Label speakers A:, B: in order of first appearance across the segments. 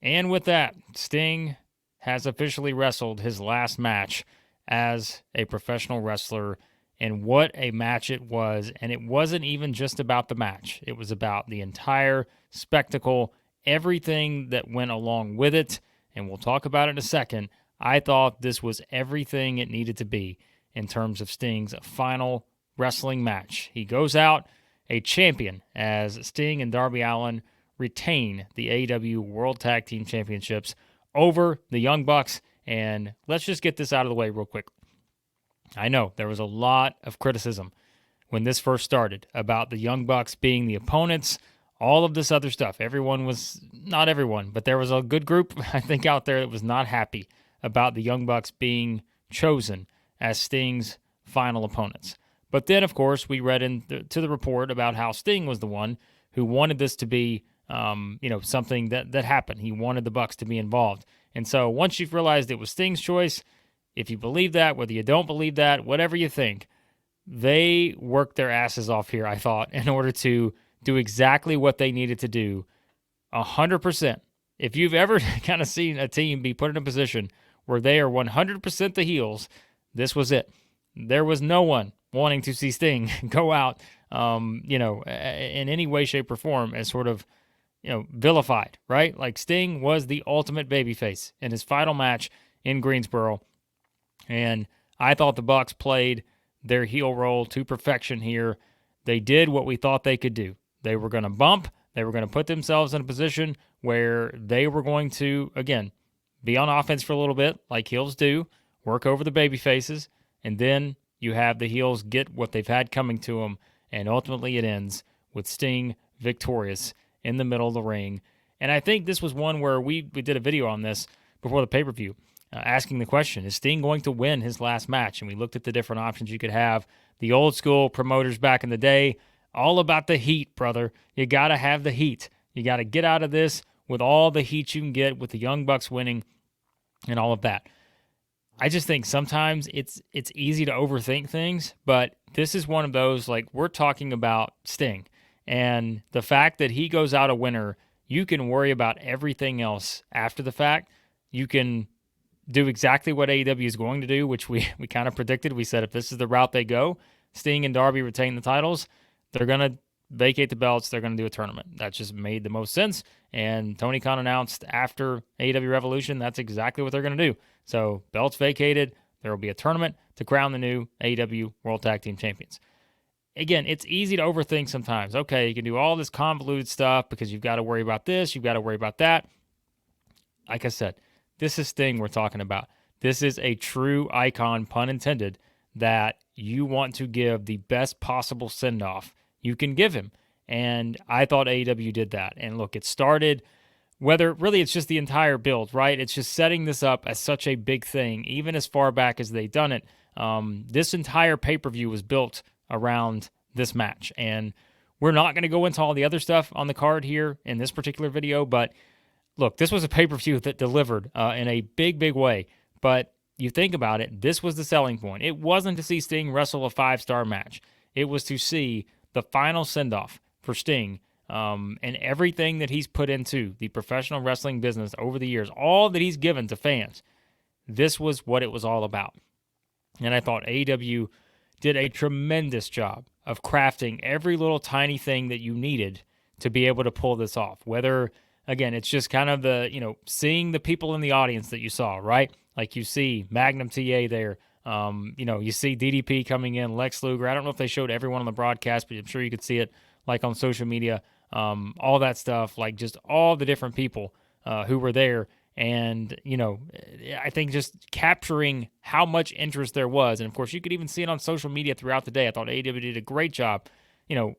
A: And with that, Sting has officially wrestled his last match as a professional wrestler. And what a match it was. And it wasn't even just about the match, it was about the entire spectacle, everything that went along with it. And we'll talk about it in a second. I thought this was everything it needed to be in terms of Sting's final wrestling match. He goes out a champion as Sting and Darby Allin retain the AEW World Tag Team Championships over the Young Bucks. And let's just get this out of the way real quick. I know there was a lot of criticism when this first started about the Young Bucks being the opponents, all of this other stuff. Everyone was, not everyone, but there was a good group, I think, out there that was not happy about the Young Bucks being chosen as Sting's final opponents. But then, of course, we read into the report about how Sting was the one who wanted this to be something that happened. He wanted the Bucks to be involved. And so once you've realized it was Sting's choice, if you believe that, whether you don't believe that, whatever you think, they worked their asses off here, I thought, in order to do exactly what they needed to do 100%. If you've ever kind of seen a team be put in a position where they are 100% the heels, this was it. There was no one wanting to see Sting go out, in any way, shape, or form as sort of, vilified, right? Like Sting was the ultimate babyface in his final match in Greensboro. And I thought the Bucks played their heel role to perfection here. They did what we thought they could do. They were going to bump. They were going to put themselves in a position where they were going to, again, be on offense for a little bit, like heels do, work over the baby faces, and then you have the heels get what they've had coming to them, and ultimately it ends with Sting victorious in the middle of the ring. And I think this was one where we did a video on this before the pay-per-view, asking the question, is Sting going to win his last match? And we looked at the different options you could have. The old school promoters back in the day, all about the heat, brother. You got to have the heat. You got to get out of this with all the heat you can get with the Young Bucks winning and all of that. I just think sometimes it's easy to overthink things, but this is one of those, like, we're talking about Sting. And the fact that he goes out a winner, you can worry about everything else after the fact. You can do exactly what AEW is going to do, which we kind of predicted. We said if this is the route they go, Sting and Darby retain the titles, they're going to vacate the belts, they're going to do a tournament. That just made the most sense. And Tony Khan announced after AEW Revolution, that's exactly what they're going to do. So belts vacated, there will be a tournament to crown the new AEW World Tag Team Champions. Again, it's easy to overthink sometimes. Okay, you can do all this convoluted stuff because you've got to worry about this, you've got to worry about that. Like I said, this is Sting we're talking about. This is a true icon, pun intended, that you want to give the best possible send-off you can give him. And I thought AEW did that. And look, it started, whether really it's just the entire build, right? It's just setting this up as such a big thing, even as far back as they've done it. This entire pay-per-view was built around this match. And we're not going to go into all the other stuff on the card here in this particular video, but look, this was a pay-per-view that delivered in a big, big way. But you think about it, this was the selling point. It wasn't to see Sting wrestle a 5-star match. It was to see the final send-off for Sting and everything that he's put into the professional wrestling business over the years, all that he's given to fans. This was what it was all about. And I thought AEW did a tremendous job of crafting every little tiny thing that you needed to be able to pull this off. Whether, again, it's just kind of the, seeing the people in the audience that you saw, right? Like you see Magnum TA there. You see DDP coming in, Lex Luger. I don't know if they showed everyone on the broadcast, but I'm sure you could see it like on social media. All that stuff, like just all the different people who were there. And, I think just capturing how much interest there was. And, of course, you could even see it on social media throughout the day. I thought AEW did a great job,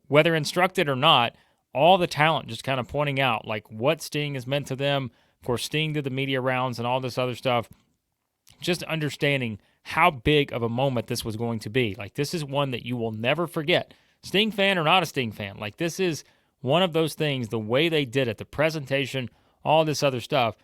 A: whether instructed or not, all the talent just kind of pointing out, like, what Sting has meant to them. Of course, Sting did the media rounds and all this other stuff. Just understanding how big of a moment this was going to be. Like, this is one that you will never forget. Sting fan or not a Sting fan, like, this is one of those things, the way they did it, the presentation, all this other stuff.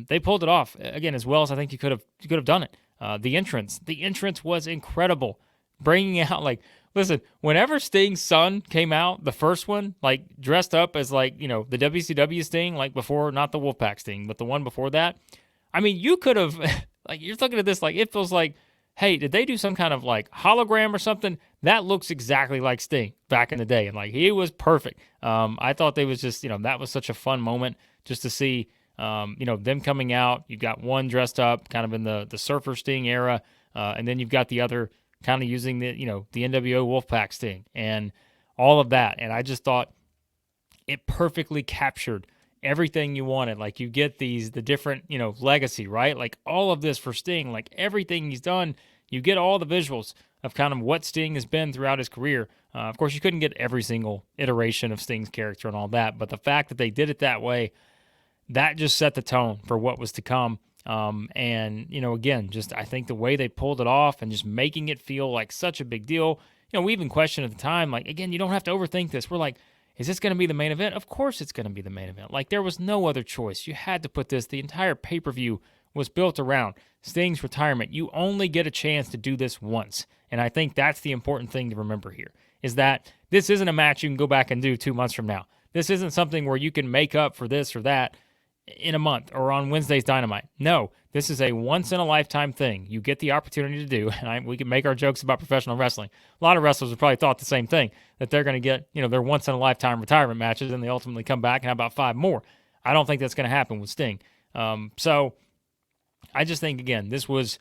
A: They pulled it off, again, as well as I think you could have done it. The entrance was incredible. bringing out, like, listen, whenever Sting's son came out, the first one, like, dressed up as, like, you know, the WCW Sting, like, before, not the Wolfpack Sting, but the one before that, I mean, you could have, like, you're looking at this, like, it feels like, hey, did they do some kind of, like, hologram or something? That looks exactly like Sting back in the day. And, like, he was perfect. I thought they was just, you know, that was such a fun moment just to see, you know, them coming out. You've got one dressed up kind of in the Surfer Sting era. And then you've got the other kind of using the, you know, the NWO Wolfpack Sting and all of that. And I just thought it perfectly captured everything you wanted. Like, you get the different, you know, legacy, right? Like, all of this for Sting, like everything he's done, you get all the visuals of kind of what Sting has been throughout his career. Of course, you couldn't get every single iteration of Sting's character and all that, but the fact that they did it that way, that just set the tone for what was to come. And, you know, again, just I think the way they pulled it off and just making it feel like such a big deal. You know, we even questioned at the time, like, again, you don't have to overthink this. We're like, is this going to be the main event? Of course it's going to be the main event. Like, there was no other choice. You had to put this. The entire pay-per-view was built around Sting's retirement. You only get a chance to do this once. And I think that's the important thing to remember here, is that this isn't a match you can go back and do 2 months from now. This isn't something where you can make up for this or that in a month or on Wednesday's Dynamite. No, this is a once-in-a-lifetime thing you get the opportunity to do. And we can make our jokes about professional wrestling. A lot of wrestlers have probably thought the same thing, that they're going to get, you know, their once-in-a-lifetime retirement matches and they ultimately come back and have about 5 more. I don't think that's going to happen with Sting. So I just think, again, this was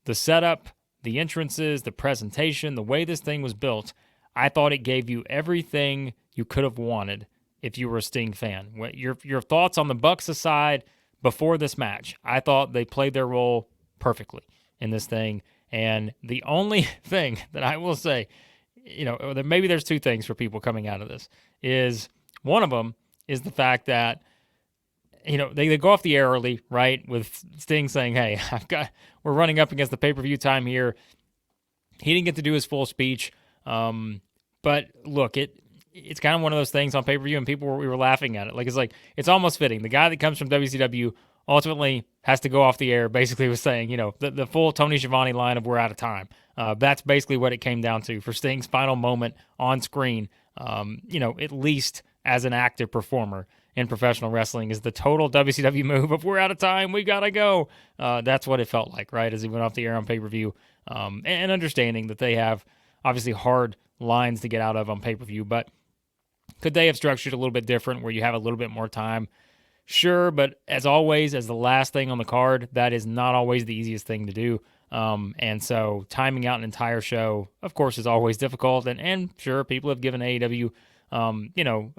A: the setup, the entrances, the presentation, the way this thing was built. I thought it gave you everything you could have wanted if you were a Sting fan. Your thoughts on the Bucks aside, before this match, I thought they played their role perfectly in this thing. And the only thing that I will say, you know, maybe there's 2 things for people coming out of this, is one of them is the fact that, you know, they go off the air early, right, with Sting saying, hey, we're running up against the pay-per-view time here. He didn't get to do his full speech. But look, it's kind of one of those things on pay-per-view, and we were laughing at it. Like, it's almost fitting. The guy that comes from WCW ultimately has to go off the air, basically was saying, you know, the full Tony Schiavone line of we're out of time. That's basically what it came down to for Sting's final moment on screen, you know, at least as an active performer in professional wrestling, is the total WCW move of we're out of time, we gotta go. That's what it felt like, right, as he went off the air on pay-per-view. And understanding that they have obviously hard lines to get out of on pay-per-view, but could they have structured a little bit different where you have a little bit more time? Sure, but as always, as the last thing on the card, that is not always the easiest thing to do. And so timing out an entire show, of course, is always difficult. And sure, people have given AEW, you know,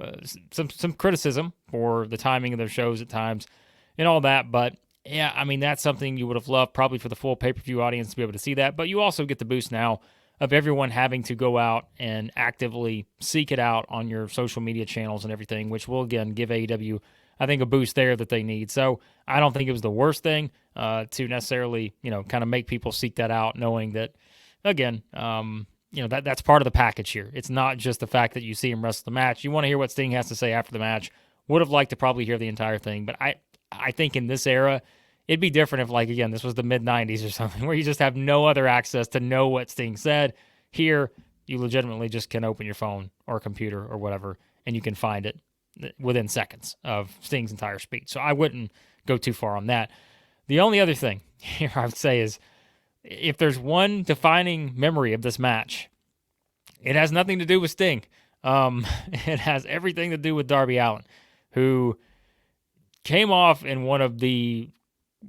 A: some criticism for the timing of their shows at times and all that. But yeah, I mean, that's something you would have loved probably for the full pay-per-view audience to be able to see that. But you also get the boost now of everyone having to go out and actively seek it out on your social media channels and everything, which will, again, give AEW, I think, a boost there that they need. So I don't think it was the worst thing to necessarily, you know, kind of make people seek that out, knowing that, again, you know, that's part of the package here. It's not just the fact that you see him wrestle the match. You want to hear what Sting has to say after the match. Would have liked to probably hear the entire thing, but I think in this era, it'd be different if, like, again, this was the mid-'90s or something, where you just have no other access to know what Sting said. Here, you legitimately just can open your phone or computer or whatever, and you can find it within seconds of Sting's entire speech. So I wouldn't go too far on that. The only other thing here I would say is, if there's one defining memory of this match, it has nothing to do with Sting. It has everything to do with Darby Allin, who came off in one of the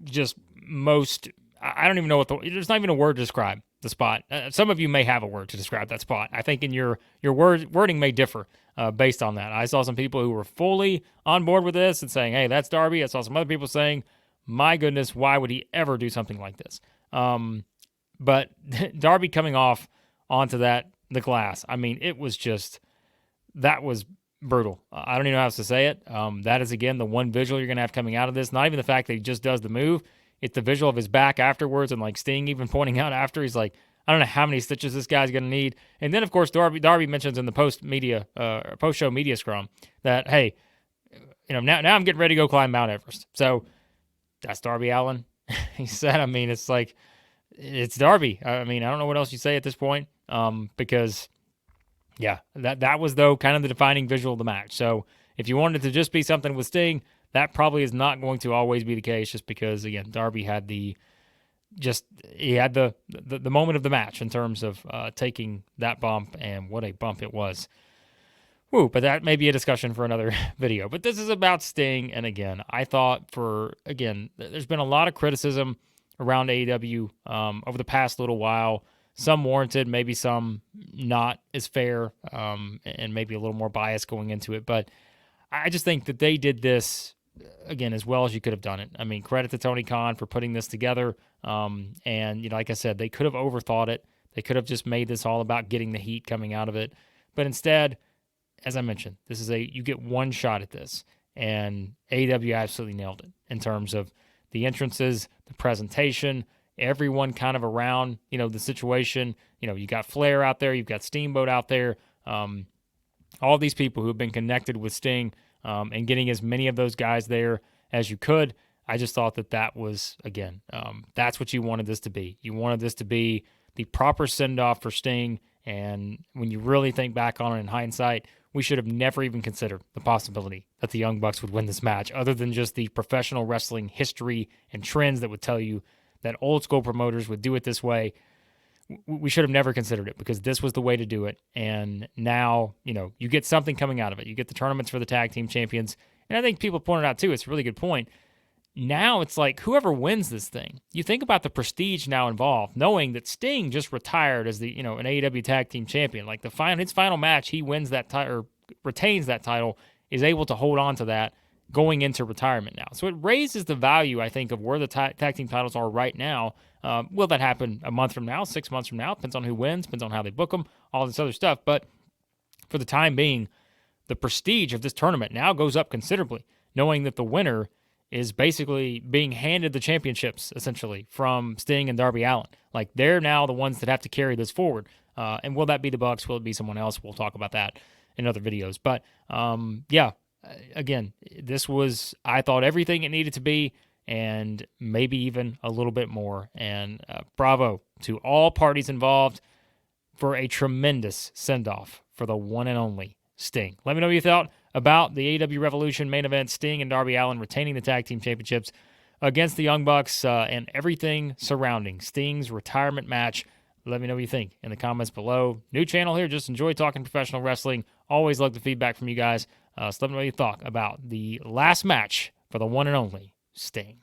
A: just most, I don't even know there's not even a word to describe the spot. Some of you may have a word to describe that spot. I think in your wording may differ based on that. I saw some people who were fully on board with this and saying, hey, that's Darby. I saw some other people saying, my goodness, why would he ever do something like this? But Darby coming off onto the glass, I mean, it was just, that was brutal. I don't even know how else to say it. That is, again, the one visual you're going to have coming out of this. Not even the fact that he just does the move. It's the visual of his back afterwards, and like Sting even pointing out after, he's like, I don't know how many stitches this guy's going to need. And then, of course, Darby mentions in the post-show media scrum that, hey, you know, now I'm getting ready to go climb Mount Everest. So that's Darby Allin. He said, I mean, it's like, it's Darby. I mean, I don't know what else you say at this point. because, yeah, that was, though, kind of the defining visual of the match. So if you wanted to just be something with Sting, that probably is not going to always be the case, just because, again, Darby had the moment of the match in terms of taking that bump, and what a bump it was. Woo, but that may be a discussion for another video. But this is about Sting, and again, I thought there's been a lot of criticism around AEW over the past little while. Some warranted, maybe some not as fair, and maybe a little more biased going into it. But I just think that they did this, again, as well as you could have done it. I mean, credit to Tony Khan for putting this together. And, like I said, they could have overthought it. They could have just made this all about getting the heat coming out of it. But instead, as I mentioned, you get one shot at this. And AEW absolutely nailed it in terms of the entrances, the presentation, everyone kind of around, the situation. You got Flair out there, you've got Steamboat out there, all these people who have been connected with Sting, and getting as many of those guys there as you could. I just thought that was, again, that's what you wanted this to be. You wanted this to be the proper send-off for Sting, and when you really think back on it in hindsight, we should have never even considered the possibility that the Young Bucks would win this match, other than just the professional wrestling history and trends that would tell you that old school promoters would do it this way. We should have never considered it, because this was the way to do it. And now, you get something coming out of it. You get the tournaments for the tag team champions. And I think people pointed out too, it's a really good point. Now it's like, whoever wins this thing, you think about the prestige now involved, knowing that Sting just retired as the, an AEW Tag Team Champion. Like his final match, he wins that title, or retains that title, is able to hold on to that going into retirement now. So it raises the value, I think, of where the tag team titles are right now. Will that happen a month from now, 6 months from now? Depends on who wins, depends on how they book them, all this other stuff. But for the time being, the prestige of this tournament now goes up considerably, knowing that the winner is basically being handed the championships, essentially, from Sting and Darby Allin. Like, they're now the ones that have to carry this forward. And will that be the Bucks? Will it be someone else? We'll talk about that in other videos. But, again, this was, I thought, everything it needed to be, and maybe even a little bit more. And bravo to all parties involved for a tremendous send-off for the one and only Sting. Let me know what you thought about the AEW Revolution main event, Sting and Darby Allin retaining the tag team championships against the Young Bucks, and everything surrounding Sting's retirement match. Let me know what you think in the comments below. New channel here, just enjoy talking professional wrestling. Always love the feedback from you guys. So let me know what you thought about the last match for the one and only Sting.